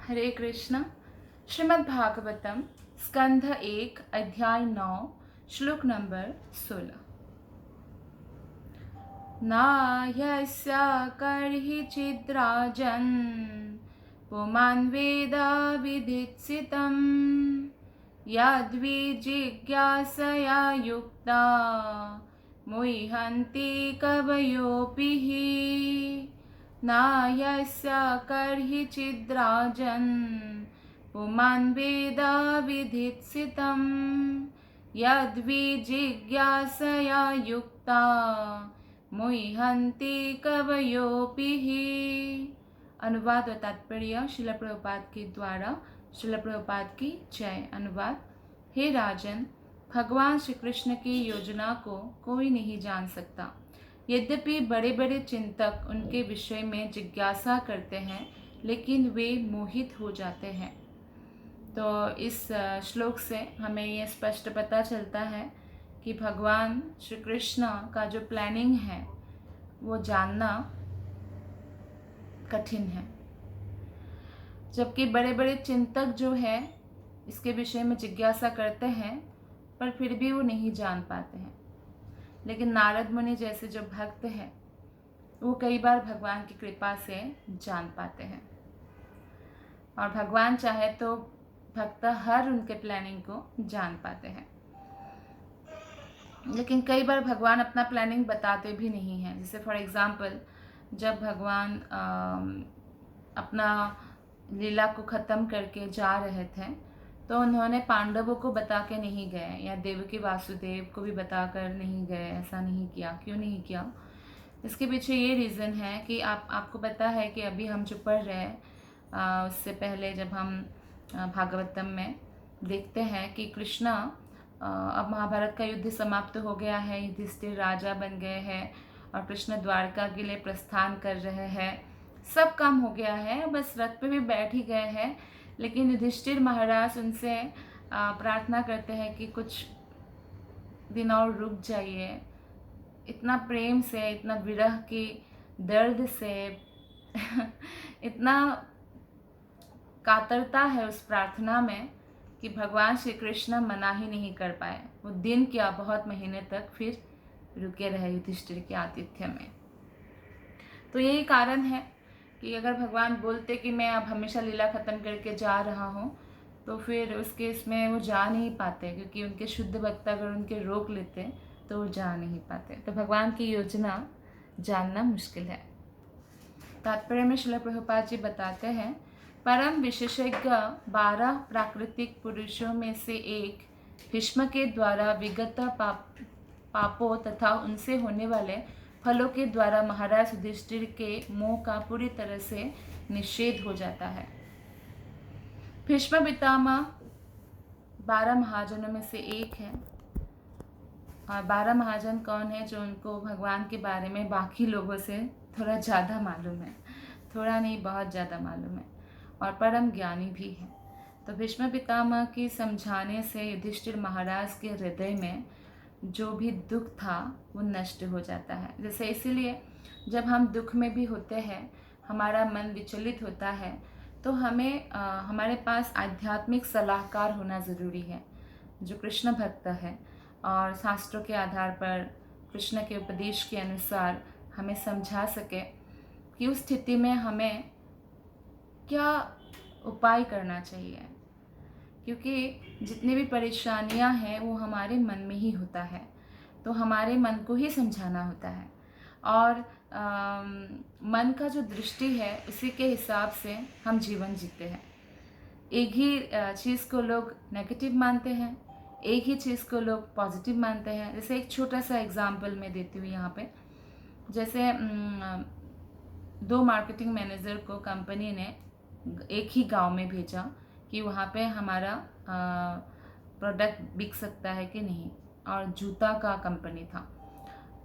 हरे कृष्ण। श्रीमद् भागवतम स्कंध 1 अध्याय 9 श्लोक नंबर 16। नाह्यस्य कर्हि चिद्राजन् पुमान् वेद विदित्सितं यद्विजिज्ञासया युक्ता मुह्यन्ति कवयोऽपिः। नाह्यस्य कर्हि चिद्राजन् पुमान् वेद विदित्सितं यद्विजिज्ञासया युक्ता मुह्यन्ति कवयोऽपिः। अनुवाद और तात्पर्य श्रील प्रभुपाद के द्वारा। श्रील प्रभुपाद की जय। अनुवाद। हे राजन, भगवान श्री कृष्ण की योजना को कोई नहीं जान सकता। यद्यपि बड़े बड़े चिंतक उनके विषय में जिज्ञासा करते हैं, लेकिन वे मोहित हो जाते हैं। तो इस श्लोक से हमें यह स्पष्ट पता चलता है कि भगवान श्री कृष्ण का जो प्लानिंग है वो जानना कठिन है। जबकि बड़े बड़े चिंतक जो है इसके विषय में जिज्ञासा करते हैं, पर फिर भी वो नहीं जान पाते हैं। लेकिन नारद मुनि जैसे जो भक्त हैं वो कई बार भगवान की कृपा से जान पाते हैं, और भगवान चाहे तो भक्त हर उनके प्लानिंग को जान पाते हैं। लेकिन कई बार भगवान अपना प्लानिंग बताते भी नहीं हैं। जैसे फॉर एग्जांपल, जब भगवान अपना लीला को ख़त्म करके जा रहे थे तो उन्होंने पांडवों को बता के नहीं गए, या देवकी वासुदेव को भी बताकर नहीं गए। ऐसा नहीं किया। क्यों नहीं किया? इसके पीछे ये रीज़न है कि आपको पता है कि अभी हम जो पढ़ रहे हैं उससे पहले जब हम भागवतम में देखते हैं कि कृष्णा अब महाभारत का युद्ध समाप्त हो गया है, युधिष्ठिर राजा बन गए हैं और कृष्ण द्वारका के लिए प्रस्थान कर रहे हैं। सब काम हो गया है, बस रथ पे भी बैठ ही गए हैं। लेकिन युधिष्ठिर महाराज उनसे प्रार्थना करते हैं कि कुछ दिन और रुक जाइए। इतना प्रेम से, इतना विरह के दर्द से इतना कातरता है उस प्रार्थना में कि भगवान श्री कृष्ण मना ही नहीं कर पाए। वो दिन क्या, बहुत महीने तक फिर रुके रहे युधिष्ठिर के आतिथ्य में। तो यही कारण है कि अगर भगवान बोलते कि मैं अब हमेशा लीला ख़त्म करके जा रहा हूँ, तो फिर उस केस में वो जा नहीं पाते, क्योंकि उनके शुद्ध भक्त अगर उनके रोक लेते तो वो जा नहीं पाते। तो भगवान की योजना जानना मुश्किल है। तात्पर्य में श्रील प्रभुपाद जी बताते हैं, परम विशेषज्ञ 12 प्राकृतिक पुरुषों में से एक भीष्म के द्वारा विगत पापों तथा उनसे होने वाले फलों के द्वारा महाराज युधिष्ठिर के मोह का पूरी तरह से निषेध हो जाता है। भीष्म पितामह 12 महाजनों में से एक है। और 12 महाजन कौन है? जो उनको भगवान के बारे में बाकी लोगों से थोड़ा ज़्यादा मालूम है। थोड़ा नहीं, बहुत ज़्यादा मालूम है, और परम ज्ञानी भी है। तो भीष्म पितामह की समझाने से युधिष्ठिर महाराज के हृदय में जो भी दुख था वो नष्ट हो जाता है। जैसे इसीलिए जब हम दुख में भी होते हैं, हमारा मन विचलित होता है, तो हमें हमारे पास आध्यात्मिक सलाहकार होना ज़रूरी है, जो कृष्ण भक्त है और शास्त्रों के आधार पर कृष्ण के उपदेश के अनुसार हमें समझा सके कि उस स्थिति में हमें क्या उपाय करना चाहिए। क्योंकि जितनी भी परेशानियां हैं वो हमारे मन में ही होता है, तो हमारे मन को ही समझाना होता है। और मन का जो दृष्टि है उसी के हिसाब से हम जीवन जीते हैं। एक ही चीज़ को लोग नेगेटिव मानते हैं, एक ही चीज़ को लोग पॉजिटिव मानते हैं। जैसे एक छोटा सा एग्जाम्पल मैं देती हूँ यहाँ पे। जैसे 2 मार्केटिंग मैनेजर को कंपनी ने एक ही गांव में भेजा कि वहाँ पे हमारा प्रोडक्ट बिक सकता है कि नहीं, और जूता का कंपनी था।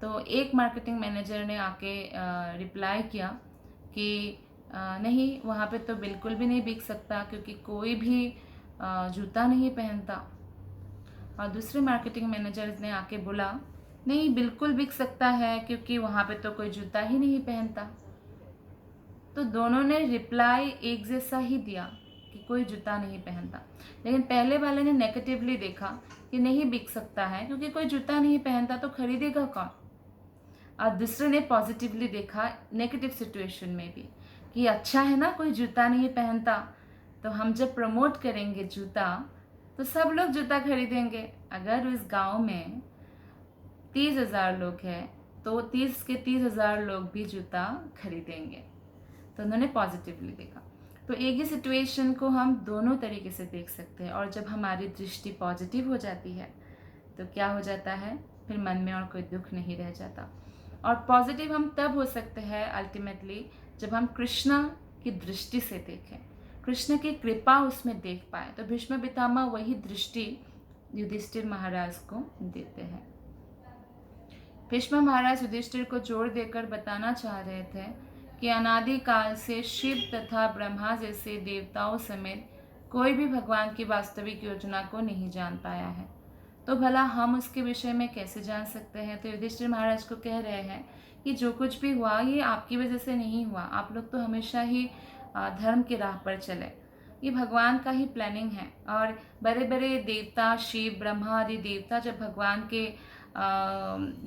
तो एक मार्केटिंग मैनेजर ने आके रिप्लाई किया कि नहीं, वहाँ पे तो बिल्कुल भी नहीं बिक सकता, क्योंकि कोई भी जूता नहीं पहनता। और दूसरे मार्केटिंग मैनेजर ने आके बोला, नहीं, बिल्कुल बिक सकता है, क्योंकि वहाँ पे तो कोई जूता ही नहीं पहनता। तो दोनों ने रिप्लाई एक जैसा ही दिया, कोई जूता नहीं पहनता। लेकिन पहले वाले ने नेगेटिवली देखा कि नहीं बिक सकता है क्योंकि कोई जूता नहीं पहनता तो खरीदेगा कौन। और दूसरे ने पॉजिटिवली देखा नेगेटिव सिचुएशन में भी कि अच्छा है ना कोई जूता नहीं पहनता, तो हम जब प्रमोट करेंगे जूता तो सब लोग जूता खरीदेंगे। अगर उस गांव में 30,000 लोग हैं तो 30 के 30,000 लोग भी जूता खरीदेंगे। तो उन्होंने पॉजिटिवली देखा। तो एक ही सिचुएशन को हम दोनों तरीके से देख सकते हैं, और जब हमारी दृष्टि पॉजिटिव हो जाती है तो क्या हो जाता है, फिर मन में और कोई दुख नहीं रह जाता। और पॉजिटिव हम तब हो सकते हैं अल्टीमेटली जब हम कृष्ण की दृष्टि से देखें, कृष्ण की कृपा उसमें देख पाए। तो भीष्म पितामह वही दृष्टि युधिष्ठिर महाराज को देते हैं। भीष्म महाराज युधिष्ठिर को जोर देकर बताना चाह रहे थे कि अनादिकाल से शिव तथा ब्रह्मा जैसे देवताओं समेत कोई भी भगवान की वास्तविक योजना को नहीं जान पाया है, तो भला हम उसके विषय में कैसे जान सकते हैं। तो युधिष्ठिर महाराज को कह रहे हैं कि जो कुछ भी हुआ ये आपकी वजह से नहीं हुआ, आप लोग तो हमेशा ही धर्म की राह पर चले, ये भगवान का ही प्लानिंग है। और बड़े बड़े देवता शिव ब्रह्मा आदि देवता जब भगवान के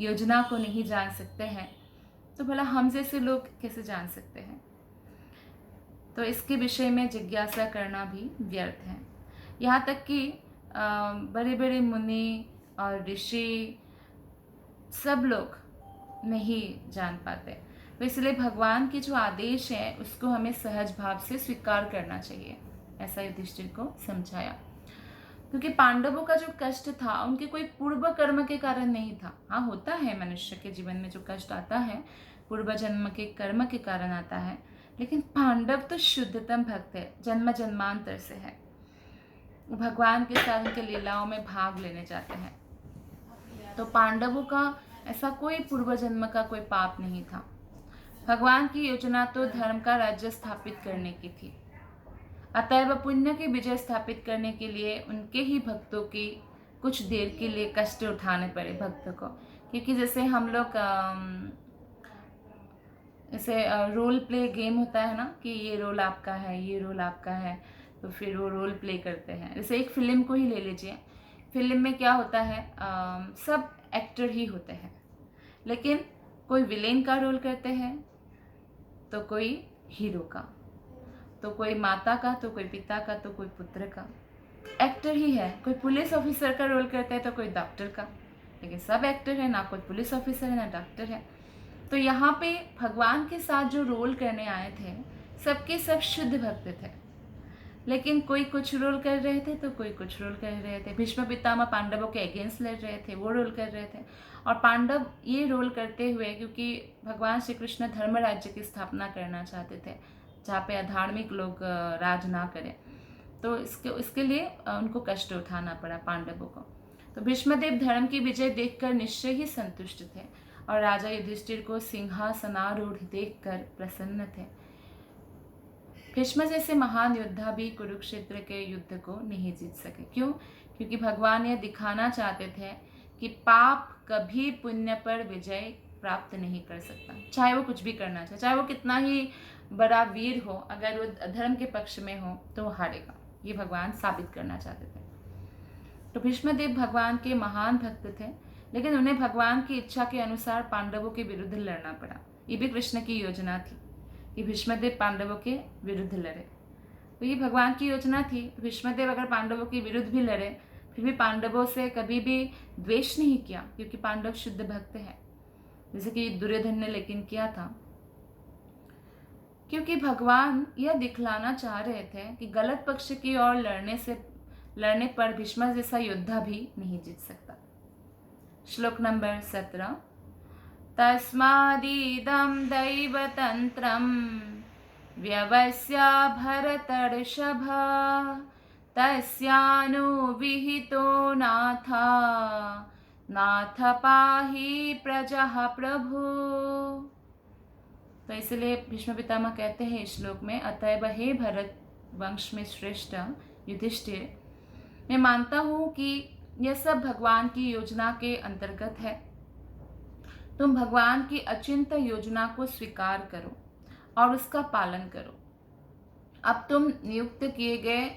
योजना को नहीं जान सकते हैं तो भला हम जैसे लोग कैसे जान सकते हैं। तो इसके विषय में जिज्ञासा करना भी व्यर्थ है। यहाँ तक कि बड़े बड़े मुनि और ऋषि सब लोग नहीं जान पाते। तो इसलिए भगवान के जो आदेश है उसको हमें सहज भाव से स्वीकार करना चाहिए, ऐसा युधिष्ठिर को समझाया। क्योंकि पांडवों का जो कष्ट था उनके कोई पूर्व कर्म के कारण नहीं था। हाँ, होता है मनुष्य के जीवन में जो कष्ट आता है पूर्व जन्म के कर्म के कारण आता है, लेकिन पांडव तो शुद्धतम भक्त है, जन्म जन्मांतर से है, भगवान के साथ उनके लीलाओं में भाग लेने जाते हैं। तो पांडवों का ऐसा कोई पूर्व जन्म का कोई पाप नहीं था। भगवान की योजना तो धर्म का राज्य स्थापित करने की थी, अतएव पुण्य की विजय स्थापित करने के लिए उनके ही भक्तों की कुछ देर के लिए कष्ट उठाने पड़े भक्तों को। क्योंकि जैसे हम लोग जैसे रोल प्ले गेम होता है ना कि ये रोल आपका है, ये रोल आपका है, तो फिर वो रोल प्ले करते हैं। जैसे एक फिल्म को ही ले लीजिए, फिल्म में क्या होता है, सब एक्टर ही होते हैं, लेकिन कोई विलेन का रोल करते हैं तो कोई हीरो का, तो कोई माता का, तो कोई पिता का, तो कोई पुत्र का, एक्टर ही है। कोई पुलिस ऑफिसर का रोल करता है तो कोई डॉक्टर का, लेकिन सब एक्टर है, ना कोई पुलिस ऑफिसर है ना डॉक्टर है। तो यहाँ पे भगवान के साथ जो रोल करने आए थे सबके सब शुद्ध भक्त थे, लेकिन कोई कुछ रोल कर रहे थे तो कोई कुछ रोल कर रहे थे। भीष्म पितामह पांडवों के अगेंस्ट लड़ रहे थे, वो रोल कर रहे थे। और पांडव ये रोल करते हुए क्योंकि भगवान श्री कृष्ण धर्म राज्य की स्थापना करना चाहते थे जहाँ पे अधार्मिक लोग राज ना करें, तो इसके लिए उनको कष्ट उठाना पड़ा पांडवों को। तो भीष्मदेव धर्म की विजय देखकर निश्चय ही संतुष्ट थे और राजा युधिष्ठिर को सिंहासनारूढ़ देखकर प्रसन्न थे। भीष्म जैसे महान योद्धा भी कुरुक्षेत्र के युद्ध को नहीं जीत सके। क्यों? क्योंकि भगवान ये दिखाना चाहते थे कि पाप कभी पुण्य पर विजय प्राप्त नहीं कर सकता, चाहे वो कुछ भी करना चाहे, चाहे वो कितना ही बड़ा वीर हो, अगर वो धर्म के पक्ष में हो तो वो हारेगा। ये भगवान साबित करना चाहते थे। तो भीष्मदेव भगवान के महान भक्त थे, लेकिन उन्हें भगवान की इच्छा के अनुसार पांडवों के विरुद्ध लड़ना पड़ा। ये भी कृष्ण की योजना थी कि भीष्मदेव पांडवों के विरुद्ध लड़े, तो ये भगवान की योजना थी। भीष्मदेव अगर पांडवों के विरुद्ध भी लड़े फिर भी पांडवों से कभी भी द्वेष नहीं किया, क्योंकि पांडव शुद्ध भक्त हैं, जैसे कि दुर्योधन ने लेकिन किया था। क्योंकि भगवान यह दिखलाना चाह रहे थे कि गलत पक्ष की ओर लड़ने पर भीष्म जैसा योद्धा भी नहीं जीत सकता। श्लोक नंबर 17। तस्मादिदं दैवतंत्रं व्यवस्य भरतर्षभ तस्यानुविहितो नाथ पाहि प्रजः प्रभु। तो इसलिए भीष्म पितामह कहते हैं इस श्लोक में, अतएव हे भरत वंश में श्रेष्ठ युधिष्ठिर, मैं मानता हूँ कि यह सब भगवान की योजना के अंतर्गत है। तुम भगवान की अचिंत्य योजना को स्वीकार करो और उसका पालन करो। अब तुम नियुक्त किए गए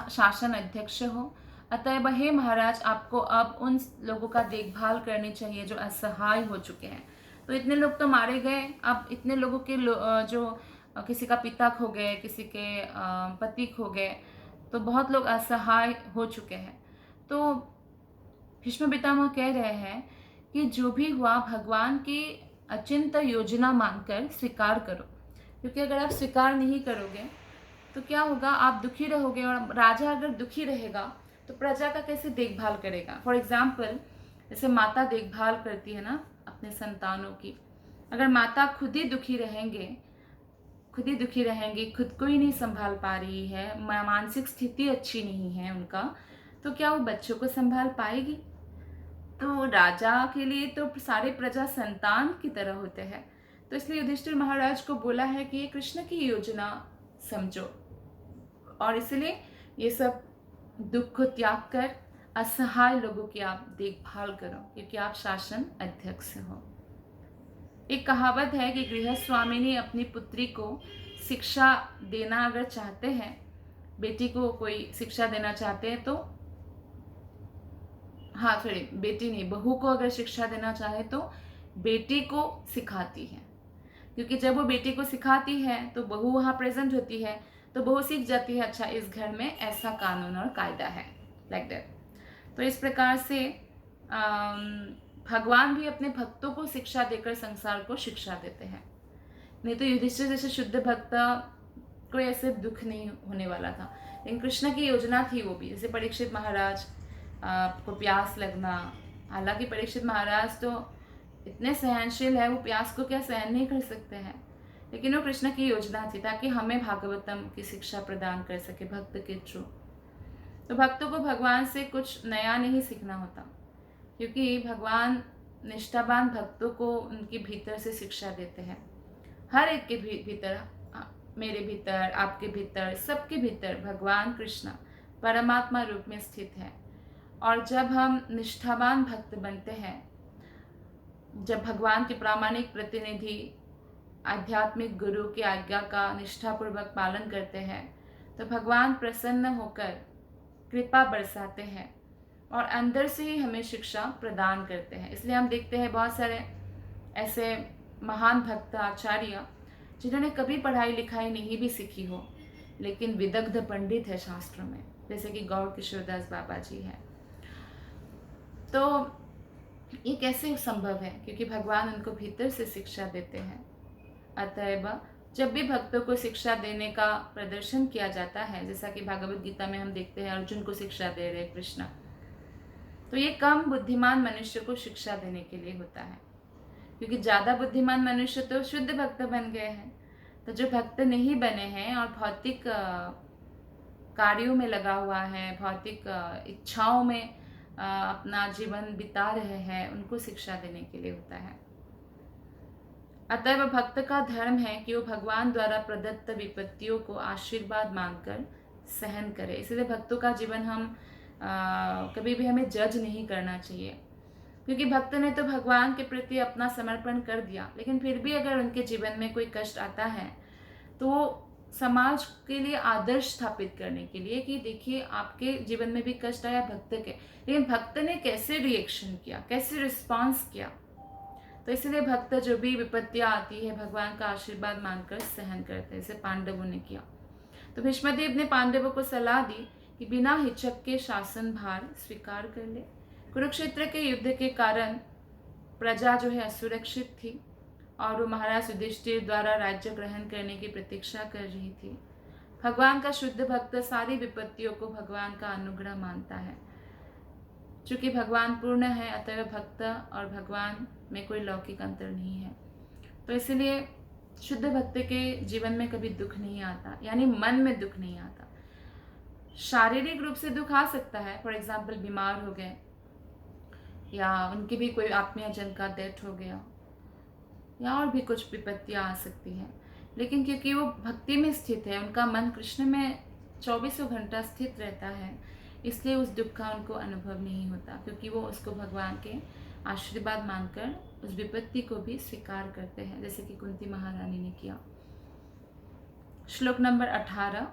शासन अध्यक्ष हो, अतएव हे महाराज, आपको अब उन लोगों का देखभाल करनी चाहिए जो असहाय हो चुके हैं। तो इतने लोग तो मारे गए, अब इतने लोगों के जो किसी का पिता खो गए, किसी के पति खो गए, तो बहुत लोग असहाय हो चुके हैं। तो भीष्म पितामह कह रहे हैं कि जो भी हुआ भगवान की अचिंत योजना मानकर स्वीकार करो, क्योंकि अगर आप स्वीकार नहीं करोगे तो क्या होगा, आप दुखी रहोगे, और राजा अगर दुखी रहेगा तो प्रजा का कैसे देखभाल करेगा। फॉर एग्जाम्पल, जैसे माता देखभाल करती है ना अपने संतानों की, अगर माता खुद ही दुखी रहेंगी, खुद को ही नहीं संभाल पा रही है, मानसिक स्थिति अच्छी नहीं है उनका, तो क्या वो बच्चों को संभाल पाएगी। तो राजा के लिए तो सारे प्रजा संतान की तरह होते हैं। तो इसलिए युधिष्ठिर महाराज को बोला है कि ये कृष्ण की योजना समझो, और इसलिए ये सब दुख को त्याग कर असहाय लोगों की आप देखभाल करो, क्योंकि आप शासन अध्यक्ष हो। एक कहावत है कि गृह स्वामिनी अपनी पुत्री को शिक्षा देना अगर चाहते हैं, बेटी को कोई शिक्षा देना चाहते हैं तो, हाँ सॉरी, बेटी नहीं, बहू को अगर शिक्षा देना चाहे तो बेटी को सिखाती है, क्योंकि जब वो बेटी को सिखाती है तो बहू वहाँ प्रेजेंट होती है, तो बहू सीख जाती है, अच्छा इस घर में ऐसा कानून और कायदा है, लाइक दैट। तो इस प्रकार से भगवान भी अपने भक्तों को शिक्षा देकर संसार को शिक्षा देते हैं। नहीं तो युधिष्ठिर जैसे शुद्ध भक्त कोई ऐसे दुख नहीं होने वाला था, लेकिन कृष्ण की योजना थी वो भी। जैसे परीक्षित महाराज को प्यास लगना, हालांकि परीक्षित महाराज तो इतने सहनशील है, वो प्यास को क्या सहन नहीं कर सकते हैं, लेकिन वो कृष्ण की योजना थी ताकि हमें भागवतम की शिक्षा प्रदान कर सके भक्त के थ्रू। तो भक्तों को भगवान से कुछ नया नहीं सीखना होता, क्योंकि भगवान निष्ठावान भक्तों को उनके भीतर से शिक्षा देते हैं। हर एक के भीतर, मेरे भीतर, आपके भीतर, सबके भीतर भगवान कृष्ण परमात्मा रूप में स्थित है। और जब हम निष्ठावान भक्त बनते हैं, जब भगवान के प्रामाणिक प्रतिनिधि आध्यात्मिक गुरु की आज्ञा का निष्ठापूर्वक पालन करते हैं, तो भगवान प्रसन्न होकर कृपा बरसाते हैं और अंदर से ही हमें शिक्षा प्रदान करते हैं। इसलिए हम देखते हैं बहुत सारे ऐसे महान भक्त आचार्य जिन्होंने कभी पढ़ाई लिखाई नहीं भी सीखी हो, लेकिन विदग्ध पंडित है शास्त्रों में, जैसे कि गौर किशोरदास बाबा जी हैं। तो ये कैसे संभव है, क्योंकि भगवान उनको भीतर से शिक्षा देते हैं। अतएव जब भी भक्तों को शिक्षा देने का प्रदर्शन किया जाता है, जैसा कि भागवत गीता में हम देखते हैं अर्जुन को शिक्षा दे रहे कृष्ण, तो ये कम बुद्धिमान मनुष्य को शिक्षा देने के लिए होता है, क्योंकि ज़्यादा बुद्धिमान मनुष्य तो शुद्ध भक्त बन गए हैं। तो जो भक्त नहीं बने हैं और भौतिक कार्यों में लगा हुआ है, भौतिक इच्छाओं में अपना जीवन बिता रहे हैं, उनको शिक्षा देने के लिए होता है। अतएव भक्त का धर्म है कि वो भगवान द्वारा प्रदत्त विपत्तियों को आशीर्वाद मानकर सहन करे। इसलिए भक्तों का जीवन हम कभी भी हमें जज नहीं करना चाहिए, क्योंकि भक्त ने तो भगवान के प्रति अपना समर्पण कर दिया, लेकिन फिर भी अगर उनके जीवन में कोई कष्ट आता है तो समाज के लिए आदर्श स्थापित करने के लिए कि देखिए आपके जीवन में भी कष्ट आया भक्त के, लेकिन भक्त ने कैसे रिएक्शन किया, कैसे रिस्पॉन्स किया। तो इसलिए भक्त जो भी विपत्तियां आती है भगवान का आशीर्वाद मानकर सहन करते हैं, जैसे पांडवों ने किया। तो भीष्मदेव ने पांडवों को सलाह दी कि बिना हिचक के शासन भार स्वीकार कर ले। कुरुक्षेत्र के युद्ध के कारण प्रजा जो है असुरक्षित थी और वो महाराज युधिष्ठिर द्वारा राज्य ग्रहण करने की प्रतीक्षा कर रही थी। भगवान का शुद्ध भक्त सारी विपत्तियों को भगवान का अनुग्रह मानता है। चूंकि भगवान पूर्ण है, अतः भक्त और भगवान में कोई लौकिक अंतर नहीं है। तो इसलिए शुद्ध भक्त के जीवन में कभी दुख नहीं आता, यानी मन में दुख नहीं आता। शारीरिक रूप से दुख आ सकता है, फॉर एग्जाम्पल बीमार हो गए या उनके भी कोई आत्मीय जन का डेथ हो गया या और भी कुछ विपत्तियां आ सकती हैं, लेकिन क्योंकि वो भक्ति में स्थित है, उनका मन कृष्ण में 24 घंटा स्थित रहता है, इसलिए उस दुख का उनको अनुभव नहीं होता, क्योंकि वो उसको भगवान के आशीर्वाद मानकर उस विपत्ति को भी स्वीकार करते हैं, जैसे कि कुंती महारानी ने किया। श्लोक नंबर 18।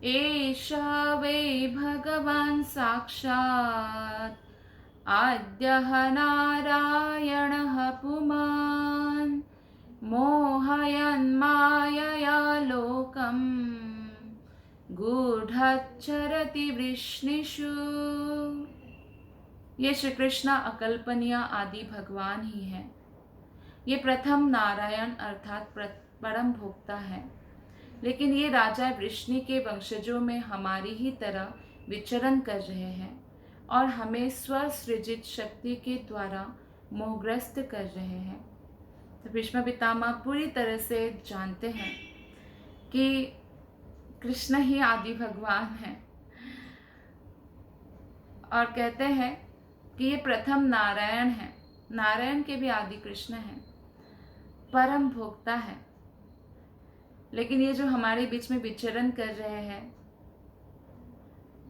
एष वै भगवान् साक्षात् आद्यः नारायणः पुमान् मोहयन् मायया लोकम् गूढचरति वृष्णिषु। ये श्री कृष्ण अकल्पनीय आदि भगवान ही है। ये प्रथम नारायण अर्थात परम भोक्ता है, लेकिन ये राजा वृष्णि के वंशजों में हमारी ही तरह विचरण कर रहे हैं और हमें स्वसृजित शक्ति के द्वारा मोहग्रस्त कर रहे हैं। तो भीष्म पितामह पूरी तरह से जानते हैं कि कृष्ण ही आदि भगवान है और कहते हैं कि ये प्रथम नारायण है, नारायण के भी आदि कृष्ण है, परम भोक्ता है। लेकिन ये जो हमारे बीच में विचरण कर रहे हैं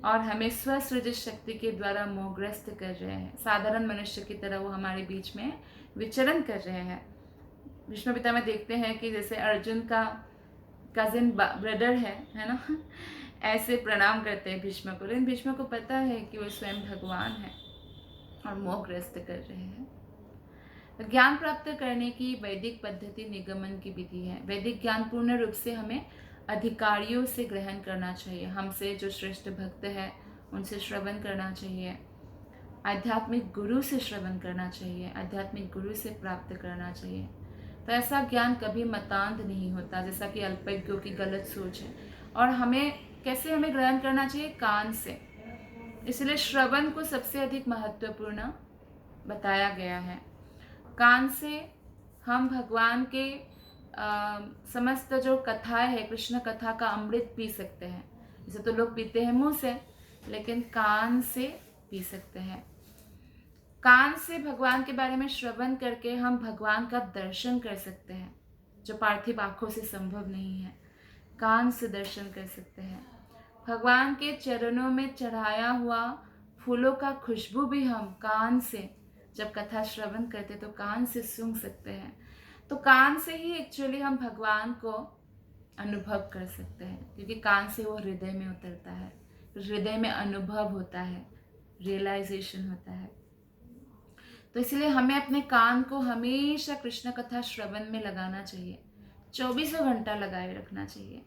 और हमें स्वसृजित शक्ति के द्वारा मोहग्रस्त कर रहे हैं, साधारण मनुष्य की तरह वो हमारे बीच में विचरण कर रहे हैं। भीष्म पिता में देखते हैं कि जैसे अर्जुन का कजिन ब्रदर है ना, ऐसे प्रणाम करते हैं भीष्म को, लेकिन भीष्म को पता है कि वो स्वयं भगवान है और मोहग्रस्त कर रहे हैं। तो ज्ञान प्राप्त करने की वैदिक पद्धति निगमन की विधि है। वैदिक ज्ञान पूर्ण रूप से हमें अधिकारियों से ग्रहण करना चाहिए, हमसे जो श्रेष्ठ भक्त है उनसे श्रवण करना चाहिए, आध्यात्मिक गुरु से श्रवण करना चाहिए, आध्यात्मिक गुरु से प्राप्त करना चाहिए। तो ऐसा ज्ञान कभी मतांध नहीं होता, जैसा कि अल्पज्ञों की गलत सोच है। और कैसे हमें ग्रहण करना चाहिए? कान से। इसलिए श्रवण को सबसे अधिक महत्वपूर्ण बताया गया है। कान से हम भगवान के समस्त जो कथाएं है, कृष्ण कथा का अमृत पी सकते हैं। जैसे तो लोग पीते हैं मुंह से, लेकिन कान से पी सकते हैं। कान से भगवान के बारे में श्रवण करके हम भगवान का दर्शन कर सकते हैं, जो पार्थिव आंखों से संभव नहीं है। कान से दर्शन कर सकते हैं। भगवान के चरणों में चढ़ाया हुआ फूलों का खुशबू भी हम कान से, जब कथा श्रवण करते तो कान से सूंघ सकते हैं। तो कान से ही एक्चुअली हम भगवान को अनुभव कर सकते हैं, क्योंकि कान से वो हृदय में उतरता है, हृदय में अनुभव होता है, रियलाइजेशन होता है। तो इसलिए हमें अपने कान को हमेशा कृष्ण कथा श्रवण में लगाना चाहिए, 24 घंटा लगाए रखना चाहिए।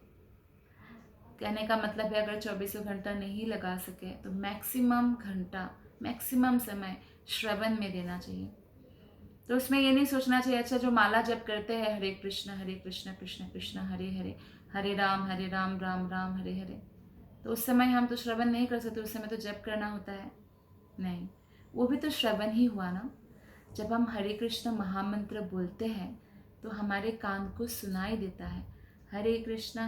कहने का मतलब है, अगर 24 घंटा नहीं लगा सके तो मैक्सिमम घंटा, मैक्सिमम समय श्रवण में देना चाहिए। तो उसमें ये नहीं सोचना चाहिए अच्छा जो माला जप करते हैं हरे कृष्ण कृष्ण कृष्ण हरे हरे, हरे राम राम राम हरे हरे, तो उस समय हम तो श्रवण नहीं कर सकते, उस समय तो जप करना होता है। नहीं, वो भी तो श्रवण ही हुआ ना। जब हम हरे कृष्ण महामंत्र बोलते हैं तो हमारे कान को सुनाई देता है, हरे कृष्ण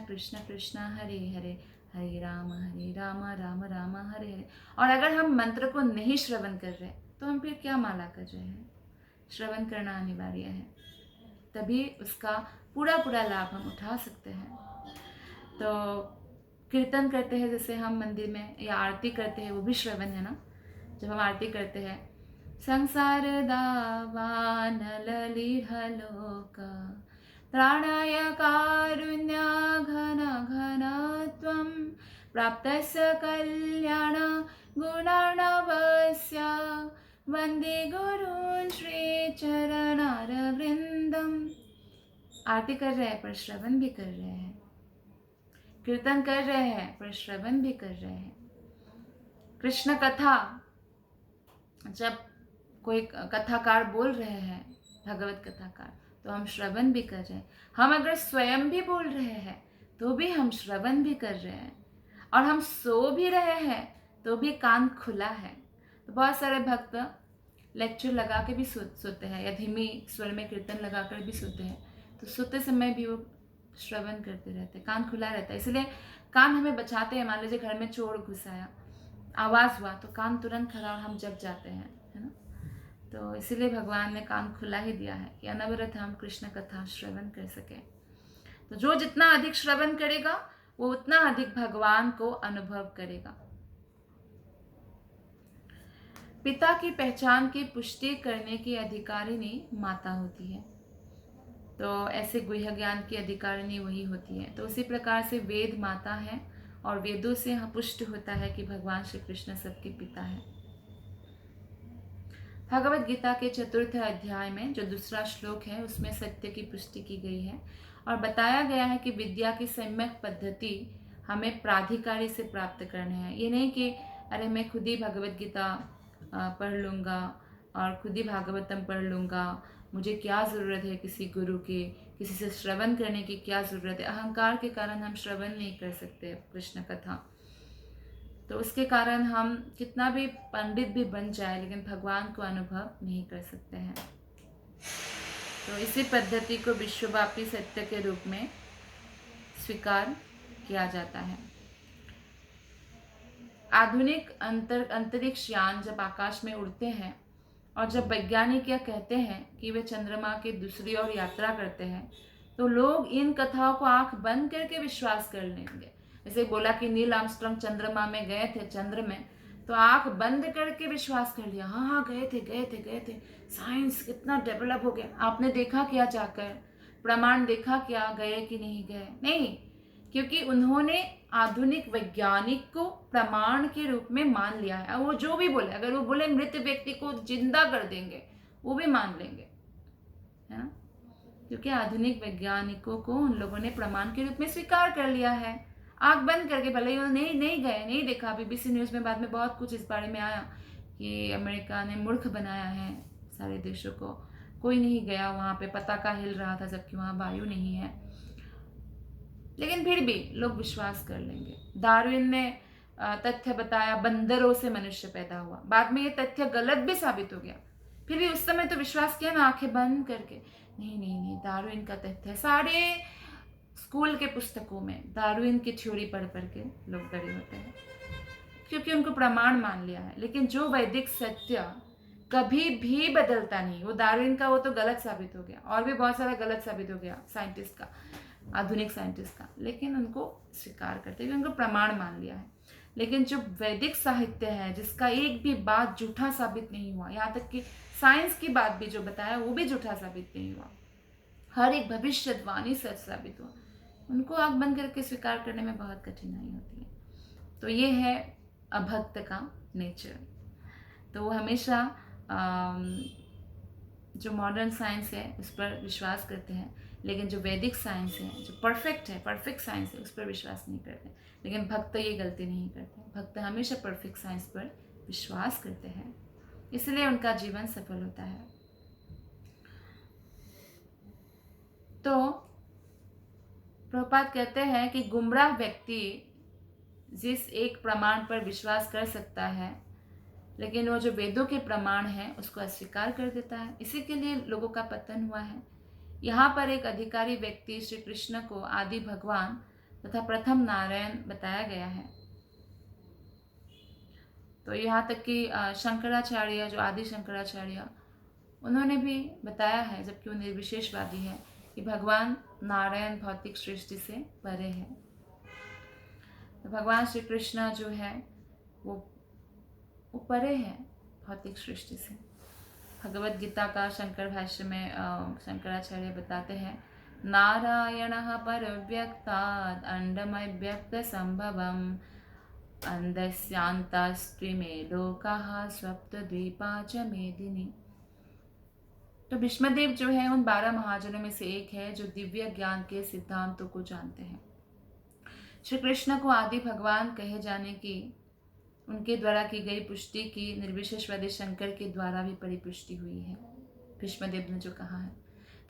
कृष्ण कृष्ण हरे हरे, हरे राम राम राम हरे हरे। और अगर हम मंत्र को नहीं श्रवण कर रहे तो हम फिर क्या माला कर रहे हैं? श्रवण करना अनिवार्य है, तभी उसका पूरा लाभ हम उठा सकते हैं। तो कीर्तन करते हैं, जैसे हम मंदिर में, या आरती करते हैं, वो भी श्रवण है ना। जब हम आरती करते हैं, संसार दावान ललिहलोक त्राणाय कारुण्य घन घन त्वं प्राप्तस्य कल्याण गुणार्णवस्य वंदे गुरुन् श्री चरणारविंदम। आरती कर रहे हैं पर श्रवण भी कर रहे हैं, कीर्तन कर रहे हैं पर श्रवण भी कर रहे हैं। कृष्ण कथा जब कोई कथाकार बोल रहे हैं, भगवत कथाकार, तो हम श्रवण भी कर रहे हैं। हम अगर स्वयं भी बोल रहे हैं तो भी हम श्रवण भी कर रहे हैं, और हम सो भी रहे हैं तो भी कान खुला है। तो बहुत सारे भक्त लेक्चर लगा के भी सोते हैं, या धीमी स्वर में कीर्तन लगा कर भी सोते हैं, तो सोते समय भी वो श्रवण करते रहते हैं, कान खुला रहता है। इसलिए कान हमें बचाते हैं। मान लीजिए घर में चोर घुस आया, आवाज़ हुआ, तो कान तुरंत खड़ा और हम जग जाते हैं, है ना। तो इसीलिए भगवान ने कान खुला ही दिया है कि अनवरत हम कृष्ण कथा श्रवण कर सके। तो जो जितना अधिक श्रवण करेगा वो उतना अधिक भगवान को अनुभव करेगा। पिता की पहचान की पुष्टि करने की अधिकारिणी माता होती है। तो ऐसे गुह्य ज्ञान की अधिकारिणी वही होती है। तो उसी प्रकार से वेद माता है और वेदों से पुष्ट होता है कि भगवान श्री कृष्ण सबके पिता है। भगवत गीता के 4th अध्याय में जो दूसरा श्लोक है उसमें सत्य की पुष्टि की गई है और बताया गया है कि विद्या की सम्यक पद्धति हमें प्राधिकारी से प्राप्त करनी है। ये नहीं कि अरे मैं खुद ही भगवत गीता पढ़ लूँगा और खुद ही भागवतम पढ़ लूँगा, मुझे क्या ज़रूरत है किसी गुरु की, किसी से श्रवण करने की क्या ज़रूरत है। अहंकार के कारण हम श्रवण नहीं कर सकते कृष्ण कथा, तो उसके कारण हम कितना भी पंडित भी बन जाए लेकिन भगवान को अनुभव नहीं कर सकते हैं। तो इसी पद्धति को विश्वव्यापी सत्य के रूप में स्वीकार किया जाता है। आधुनिक अंतरिक्ष यान जब आकाश में उड़ते हैं और जब वैज्ञानिक यह कहते हैं कि वे चंद्रमा के दूसरी ओर यात्रा करते हैं, तो लोग इन कथाओं को आंख बंद करके विश्वास कर लेंगे। जैसे बोला कि नील आर्मस्ट्रांग चंद्रमा में गए थे, चंद्र में, तो आंख बंद करके विश्वास कर लिया, हाँ हाँ गए थे। साइंस कितना डेवलप हो गया। आपने देखा क्या जाकर, प्रमाण देखा क्या, गए कि नहीं गए? नहीं, क्योंकि उन्होंने आधुनिक वैज्ञानिक को प्रमाण के रूप में मान लिया है। वो जो भी बोले, अगर वो बोले मृत व्यक्ति को जिंदा कर देंगे, वो भी मान लेंगे, है ना, क्योंकि आधुनिक वैज्ञानिकों को उन लोगों ने प्रमाण के रूप में स्वीकार कर लिया है, आंख बंद करके। भले ही उन्होंने नहीं गए, नहीं देखा। बीबीसी न्यूज़ में बाद में बहुत कुछ इस बारे में आया कि अमेरिका ने मूर्ख बनाया है सारे देशों को, कोई नहीं गया वहाँ पे, पताका हिल रहा था जबकि वहाँ वायु नहीं है, लेकिन फिर भी लोग विश्वास कर लेंगे। डार्विन ने तथ्य बताया बंदरों से मनुष्य पैदा हुआ, बाद में ये तथ्य गलत भी साबित हो गया, फिर भी उस समय तो विश्वास किया ना आंखें बंद करके। नहीं, डार्विन का तथ्य। सारे स्कूल के पुस्तकों में डार्विन की थ्योरी पढ़ के लोग बड़े होते हैं क्योंकि उनको प्रमाण मान लिया है। लेकिन जो वैदिक सत्य कभी भी बदलता नहीं, वो डार्विन का वो तो गलत साबित हो गया, और भी बहुत सारा गलत साबित हो गया साइंटिस्ट का, आधुनिक साइंटिस्ट का, लेकिन उनको स्वीकार करते हैं, उनको प्रमाण मान लिया है। लेकिन जो वैदिक साहित्य है जिसका एक भी बात झूठा साबित नहीं हुआ, यहाँ तक कि साइंस की बात भी जो बताया वो भी झूठा साबित नहीं हुआ, हर एक भविष्यवाणी सच साबित हुआ, उनको आंख बंद करके स्वीकार करने में बहुत कठिनाई होती है। तो ये है अभक्त का नेचर। तो वो हमेशा जो मॉडर्न साइंस है उस पर विश्वास करते हैं, लेकिन जो वैदिक साइंस है, जो परफेक्ट साइंस है, उस पर विश्वास नहीं करते। लेकिन भक्त ये गलती नहीं करते, भक्त हमेशा परफेक्ट साइंस पर विश्वास करते हैं, इसलिए उनका जीवन सफल होता है। तो प्रभुपाद कहते हैं कि गुमराह व्यक्ति जिस एक प्रमाण पर विश्वास कर सकता है, लेकिन वो जो वेदों के प्रमाण है उसको अस्वीकार कर देता है, इसी के लिए लोगों का पतन हुआ है। यहाँ पर एक अधिकारी व्यक्ति श्री कृष्ण को आदि भगवान तथा प्रथम नारायण बताया गया है। तो यहाँ तक कि शंकराचार्य, जो आदि शंकराचार्य, उन्होंने भी बताया है, जबकि वो निर्विशेषवादी है, कि भगवान नारायण भौतिक सृष्टि से परे है। तो भगवान श्री कृष्ण जो है वो परे है भौतिक सृष्टि से। भगवत गीता का शंकर भाष्य में शंकराचार्य बताते हैं, नारायणः परव्यक्तात् अंडमय व्यक्त संभवम् अंधस्यांतास्त्रिमे लोकाः सप्तद्वीपा च मेदिनी। तो भीष्मदेव जो है उन 12 महाजनों में से एक है जो दिव्य ज्ञान के सिद्धांतों को जानते हैं। श्री कृष्ण को आदि भगवान कहे जाने की उनके द्वारा की गई पुष्टि की निर्विशेषवादी शंकर के द्वारा भी परिपुष्टि हुई है, भीष्मदेव ने जो कहा है।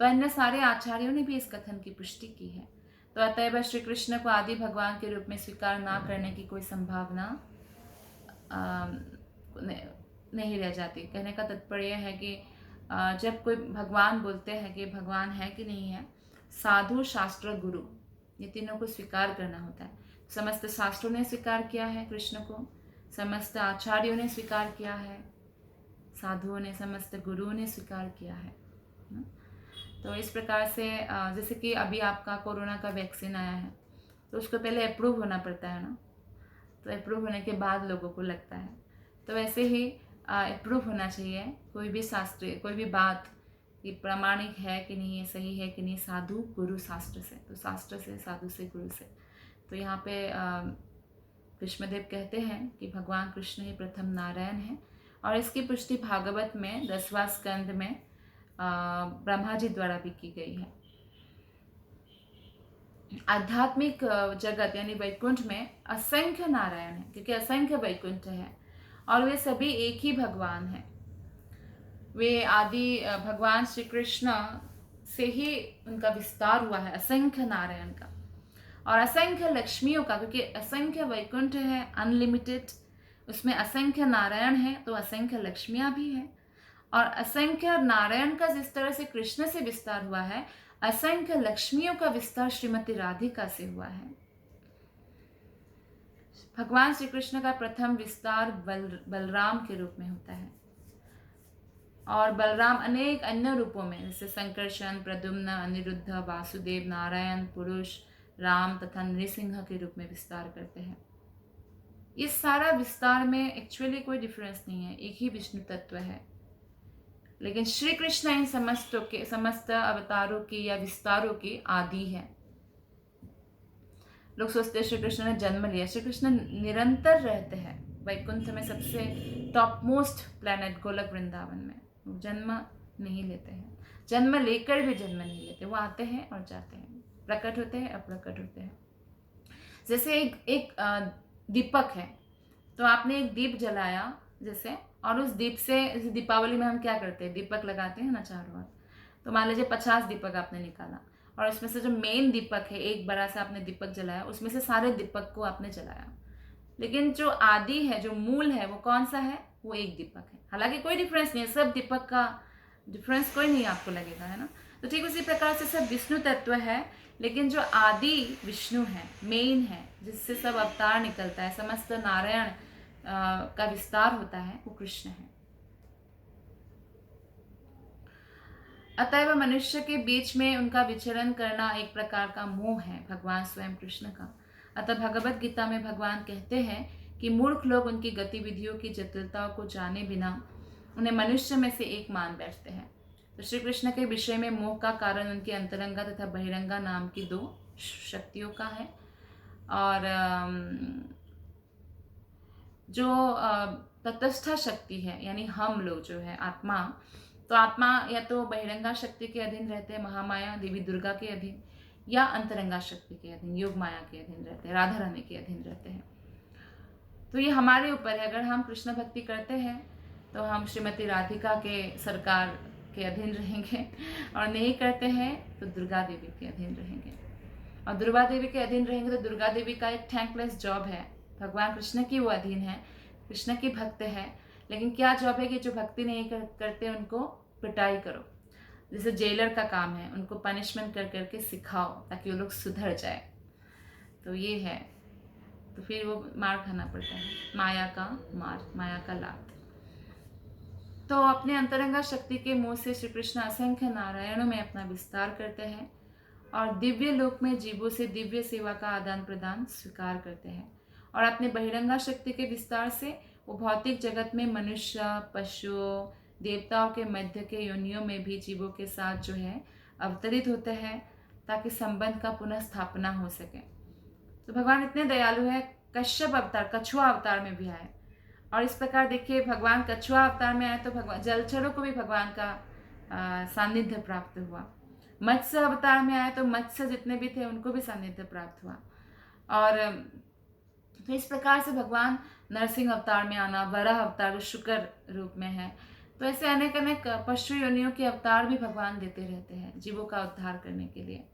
तो अन्य सारे आचार्यों ने भी इस कथन की पुष्टि की है। तो अतएव श्री कृष्ण को आदि भगवान के रूप में स्वीकार ना करने की कोई संभावना नहीं रह जाती। कहने का तात्पर्य है कि जब कोई भगवान बोलते हैं कि भगवान है कि नहीं है, साधु, शास्त्र, गुरु, ये तीनों को स्वीकार करना होता है। समस्त शास्त्रों ने स्वीकार किया है कृष्ण को, समस्त आचार्यों ने स्वीकार किया है, साधुओं ने, समस्त गुरुओं ने स्वीकार किया है। तो इस प्रकार से जैसे कि अभी आपका कोरोना का वैक्सीन आया है, तो उसको पहले अप्रूव होना पड़ता है ना, तो अप्रूव होने के बाद लोगों को लगता है। तो वैसे ही अप्रूव होना चाहिए कोई भी शास्त्रीय, कोई भी बात ये प्रामाणिक है कि नहीं, ये सही है कि नहीं, साधु गुरु शास्त्र से, तो शास्त्र से, साधु से, गुरु से। तो यहाँ पे कृष्णदेव कहते हैं कि भगवान कृष्ण ही प्रथम नारायण हैं, और इसकी पुष्टि भागवत में 10वां स्कंद में ब्रह्मा जी द्वारा भी की गई है। आध्यात्मिक जगत यानी वैकुंठ में असंख्य नारायण है, क्योंकि असंख्य वैकुंठ है और वे सभी एक ही भगवान हैं। वे आदि भगवान श्री कृष्ण से ही उनका विस्तार हुआ है, असंख्य नारायण का और असंख्य लक्ष्मियों का, क्योंकि असंख्य वैकुंठ है, अनलिमिटेड, उसमें असंख्य नारायण है तो असंख्य लक्ष्मियां भी हैं। और असंख्य नारायण का जिस तरह से कृष्ण से विस्तार हुआ है, असंख्य लक्ष्मियों का विस्तार श्रीमती राधिका से हुआ है। भगवान श्री कृष्ण का प्रथम विस्तार बलराम के रूप में होता है, और बलराम अनेक अन्य रूपों में जैसे संकर्षण, प्रद्युम्न, अनिरुद्ध, वासुदेव, नारायण, पुरुष, राम तथा नृसिंह के रूप में विस्तार करते हैं। इस सारा विस्तार में एक्चुअली कोई डिफरेंस नहीं है, एक ही विष्णु तत्व है, लेकिन श्री कृष्ण इन समस्त अवतारों की या विस्तारों की आदि है। लोग सोचते हैं श्री कृष्ण ने जन्म लिया, श्री कृष्ण निरंतर रहते हैं वैकुंठ में, सबसे टॉप मोस्ट प्लैनेट गोलक वृंदावन में। वो जन्म नहीं लेते हैं, जन्म लेकर भी जन्म नहीं लेते, वो आते हैं और जाते हैं, प्रकट होते हैं, अप्रकट होते हैं। जैसे एक दीपक है, तो आपने एक दीप जलाया जैसे, और उस दीप से, जैसे दीपावली में हम क्या करते हैं, दीपक लगाते हैं ना चारों ओर। तो मान लीजिए 50 दीपक आपने निकाला, और उसमें से जो मेन दीपक है, एक बड़ा सा आपने दीपक जलाया, उसमें से सारे दीपक को आपने जलाया, लेकिन जो आदि है, जो मूल है, वो कौन सा है, वो एक दीपक है। हालांकि कोई डिफरेंस नहीं है, सब दीपक का डिफरेंस कोई नहीं आपको लगेगा, है ना। तो ठीक उसी प्रकार से सब विष्णु तत्व है, लेकिन जो आदि विष्णु है, मेन है, जिससे सब अवतार निकलता है, समस्त नारायण का विस्तार होता है, वो कृष्ण है। अतएव मनुष्य के बीच में उनका विचरण करना एक प्रकार का मोह है भगवान स्वयं कृष्ण का। अतः भगवत गीता में भगवान कहते हैं कि मूर्ख लोग उनकी गतिविधियों की जटिलताओं को जाने बिना उन्हें मनुष्य में से एक मान बैठते हैं। तो श्री कृष्ण के विषय में मोह का कारण उनकी अंतरंगा तथा बहिरंगा नाम की 2 शक्तियों का है। और जो तटस्थ शक्ति है, यानी हम लोग जो है आत्मा, तो आत्मा या तो बहिरंगा शक्ति के अधीन रहते हैं, महामाया देवी दुर्गा के अधीन, या अंतरंगा शक्ति के अधीन, योग माया के अधीन रहते हैं, राधा रानी के अधीन रहते हैं। तो ये हमारे ऊपर है, अगर हम कृष्ण भक्ति करते हैं तो हम श्रीमती राधिका के सरकार के अधीन रहेंगे, और नहीं करते हैं तो दुर्गा देवी के अधीन रहेंगे। और दुर्गा देवी के अधीन रहेंगे तो दुर्गा देवी का एक थैंकलेस जॉब है, भगवान कृष्ण की वो अधीन है, कृष्ण की भक्त है, लेकिन क्या जॉब है कि जो भक्ति नहीं करते उनको पिटाई करो, जैसे जेलर का काम है, उनको पनिशमेंट कर करके सिखाओ ताकि वो लोग सुधर जाए। तो ये है, तो फिर वो मार खाना पड़ता है, माया का मार, माया का लात। तो अपने अंतरंगा शक्ति के मुंह से श्री कृष्ण असंख्य नारायणों में अपना विस्तार करते हैं, और दिव्य लोक में जीवों से दिव्य सेवा का आदान प्रदान स्वीकार करते हैं, और अपने बहिरंगा शक्ति के विस्तार से वो भौतिक जगत में मनुष्य, पशुओं, देवताओं के मध्य के योनियों में भी जीवों के साथ जो है अवतरित होते हैं, ताकि संबंध का पुनः स्थापना हो सके। तो भगवान इतने दयालु है, कश्यप अवतार, कछुआ अवतार में भी आए, और इस प्रकार देखिए भगवान कछुआ अवतार में आए तो भगवान जलचरों को भी भगवान का सानिध्य प्राप्त हुआ। मत्स्य अवतार में आए तो मत्स्य जितने भी थे उनको भी सानिध्य प्राप्त हुआ। और तो इस प्रकार से भगवान नरसिंह अवतार में आना, वराह अवतार जो शुक्र रूप में है, तो ऐसे अनेक अनेक पशु योनियों के अवतार भी भगवान देते रहते हैं जीवों का उद्धार करने के लिए।